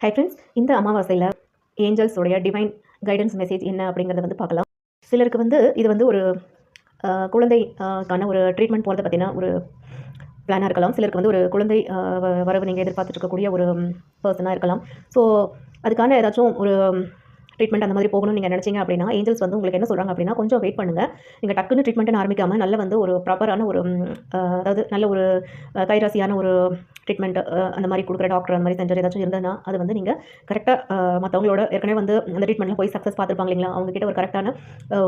Hi friends, இந்த அமாவாசையில் ஏஞ்சல்ஸோடைய divine guidance message என்ன அப்படிங்கிறத வந்து பார்க்கலாம். சிலருக்கு வந்து இது வந்து ஒரு குழந்தைக்கான ஒரு ட்ரீட்மெண்ட் போகிறது பார்த்தீங்கன்னா ஒரு பிளானாக இருக்கலாம். சிலருக்கு வந்து ஒரு குழந்தை வரவு நீங்கள் எதிர்பார்த்துட்டு இருக்கக்கூடிய ஒரு பர்சனாக இருக்கலாம். ஸோ அதுக்கான ஏதாச்சும் ஒரு ட்ரீட்மெண்ட் அந்த மாதிரி போகணும்னு நீங்கள் நினச்சிங்க அப்படின்னா ஏஞ்சல்ஸ் வந்து உங்களுக்கு என்ன சொல்கிறாங்க அப்படின்னா, கொஞ்சம் வெயிட் பண்ணுங்கள். நீங்கள் டக்குன்னு ட்ரீட்மெண்ட்டுன்னு ஆரம்பிக்காமல் நல்ல வந்து ஒரு ப்ராப்பரான ஒரு அதாவது நல்ல ஒரு கைராசியான ஒரு ட்ரீட்மெண்ட் அந்த மாதிரி கொடுக்குற டாக்டர் அந்த மாதிரி சென்டர் ஏதாச்சும் இருந்ததுன்னா அது வந்து நீங்கள் கரெக்டாக மற்றவங்களோட ஏற்கனவே வந்து அந்த ட்ரீட்மெண்ட்டில் போய் சக்ஸஸ் பார்த்துருப்பாங்க இல்லைங்களா, அவங்ககிட்ட ஒரு கரெக்டான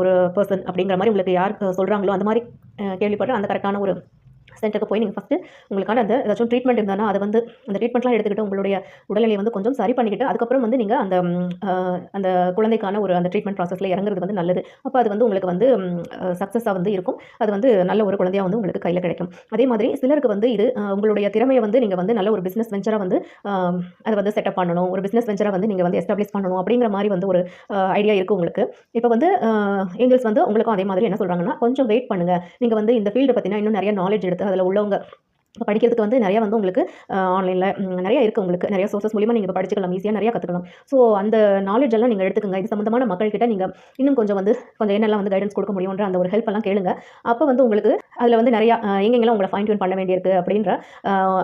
ஒரு பர்சன் அப்படிங்கிற மாதிரி உங்களுக்கு யார் சொல்கிறாங்களோ அந்த மாதிரி கேள்விப்பட்டு அந்த கரெக்டான ஒரு சென்டருக்கு போய் நீங்கள் ஃபஸ்ட்டு உங்களுக்கான அந்த ஏதாச்சும் ட்ரீட்மெண்ட் இருந்தால் அதை வந்து அந்த ட்ரீட்மெண்ட்லாம் எடுத்துக்கிட்டு உங்களுடைய உடல்நிலையை வந்து கொஞ்சம் சரி பண்ணிக்கிட்டு அதுக்கப்புறம் வந்து நீங்கள் அந்த அந்த குழந்தைக்கான ஒரு அந்த ட்ரீட்மெண்ட் ப்ராசஸில் இறங்குறது வந்து நல்லது. அப்போ அது வந்து உங்களுக்கு வந்து சக்ஸஸாக வந்து இருக்கும். அது வந்து நல்ல ஒரு குழந்தையாக வந்து உங்களுக்கு கையில் கிடைக்கும். அதே மாதிரி சிலருக்கு வந்து இது உங்களுடைய திறமையை வந்து நீங்கள் வந்து நல்ல ஒரு பிஸ்னஸ் வெஞ்சராக வந்து அதை வந்து செட்டப் பண்ணணும், ஒரு பிஸ்னஸ் வெஞ்சராக வந்து நீங்கள் வந்து எஸ்டாப்ளிஷ் பண்ணணும் அப்படிங்கிற மாதிரி வந்து ஒரு ஐடியா இருக்குது உங்களுக்கு. இப்போ வந்து ஏஞ்சல்ஸ் வந்து உங்களுக்கும் அதே மாதிரி என்ன சொல்கிறாங்கன்னா, கொஞ்சம் வெயிட் பண்ணுங்கள். நீங்கள் வந்து இந்த ஃபீல்டு பற்றினா இன்னும் நிறைய நாலேஜ் எடுத்து அதில் உள்ளவங்க இப்போ படிக்கிறதுக்கு வந்து நிறையா வந்து உங்களுக்கு ஆன்லைனில் நிறைய இருக்குது. உங்களுக்கு நிறைய சோர்சஸ் மூலிமா நீங்கள் படிச்சுக்கலாம், ஈஸியாக நிறையா கற்றுக்கலாம். ஸோ அந்த நாலேஜ் எல்லாம் நீங்கள் எடுத்துக்கோங்க. இது சம்மந்தமான மக்கள்கிட்ட நீங்கள் இன்னும் கொஞ்சம் என்னெல்லாம் வந்து கைடன்ஸ் கொடுக்க முடியுன்ற அந்த ஒரு ஹெல்ப் எல்லாம் கேளுங்க. அப்போ வந்து உங்களுக்கு அதில் வந்து நிறையா எங்கெங்கெல்லாம் உங்களை ஃபைன் டியூன் பண்ண வேண்டியிருக்கு அப்படின்ற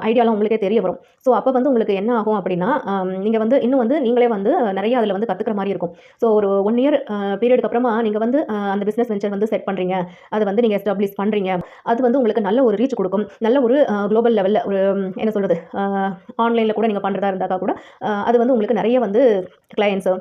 ஐடியாலாம் உங்களுக்கே தெரிய வரும். ஸோ அப்போ வந்து உங்களுக்கு என்ன ஆகும் அப்படின்னா, நீங்கள் வந்து இன்னும் வந்து நீங்களே வந்து நிறைய அதில் வந்து கற்றுக்கிற மாதிரி இருக்கும். ஸோ ஒரு 1 இயர் பீரியடுக்கு அப்புறமா நீங்கள் வந்து அந்த பிஸ்னஸ் வெஞ்சர் வந்து செட் பண்ணுறீங்க, அதை வந்து நீங்கள் எஸ்டாப்ளிஷ் பண்ணுறீங்க. அது வந்து உங்களுக்கு நல்ல ஒரு ரீச் கொடுக்கும். நல்ல ஒரு குளோபல் லெவலில் ஒரு என்ன சொல்கிறது, ஆன்லைனில் கூட நீங்கள் பண்ணுறதா இருந்தாக்கா கூட அது வந்து உங்களுக்கு நிறைய வந்து கிளையன்ஸு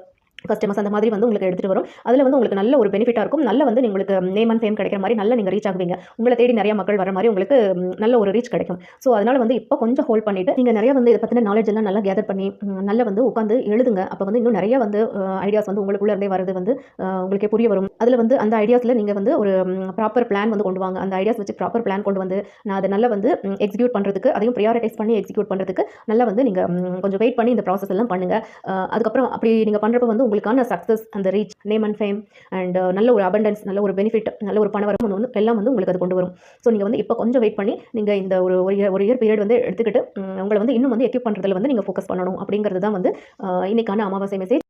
கஸ்டமர்ஸ் அந்த மாதிரி வந்து உங்களுக்கு எடுத்துகிட்டு வரும். அதில் வந்து உங்களுக்கு நல்ல ஒரு பெனிஃபிட்டாக இருக்கும். நல்ல வந்து உங்களுக்கு நேம் அண்ட் ஃபேம் கிடைக்கிற மாதிரி நல்ல நீங்கள் ரீச் ஆகுவீங்க. உங்களை தேடி நிறைய மக்கள் வர மாதிரி உங்களுக்கு நல்ல ஒரு ரீச் கிடைக்கும். ஸோ அதனால் வந்து இப்போ கொஞ்சம் ஹோல்ட் பண்ணிவிட்டு நீங்கள் நிறைய வந்து இதை பற்றின நாலேஜ் எல்லாம் நல்லா கேதர் பண்ணி நல்லா வந்து உட்காந்து எழுதுங்க. அப்போ வந்து இன்னும் நிறைய வந்து ஐடியாஸ் வந்து உங்களுக்குள்ளே இருந்தே வரது வந்து உங்களுக்கே புரிய வரும். அதில் வந்து அந்த ஐடியாஸில் நீங்கள் வந்து ஒரு ப்ராப்பர் பிளான் வந்து கொண்டு வாங்க. அந்த ஐடியாஸ் வச்சு ப்ராப்பர் பிளான் கொண்டு வந்து நான் அதை நல்லா வந்து எக்ஸிக்யூட் பண்ணுறதுக்கு, அதையும் ப்ரியாரிட்டைஸ் பண்ணி எக்ஸிக்யூட் பண்ணுறதுக்கு நல்லா வந்து நீங்கள் கொஞ்சம் வெயிட் பண்ணி இந்த ப்ராசஸ் எல்லாம் பண்ணுங்கள். அதுக்கப்புறம் அப்படி நீங்கள் பண்ணுறப்ப வந்து உங்களுக்கான சக்ஸஸ், அந்த reach, name and fame and நல்ல ஒரு அபண்டன்ஸ், நல்ல ஒரு பெனிஃபிட், நல்ல ஒரு பணவரவு வந்து எல்லாம் வந்து உங்களுக்கு அது கொண்டு வரும். ஸோ நீங்கள் வந்து இப்போ கொஞ்சம் வெயிட் பண்ணி நீங்கள் இந்த ஒரு இயர் பீரியட் வந்து எடுத்துக்கிட்டு உங்களை வந்து இன்னும் வந்து எக்யூப் பண்ணுறதுல வந்து நீங்கள் ஃபோக்கஸ் பண்ணணும் அப்படிங்கிறது தான் வந்து இன்னைக்கான அமாவாசை மெசேஜ்.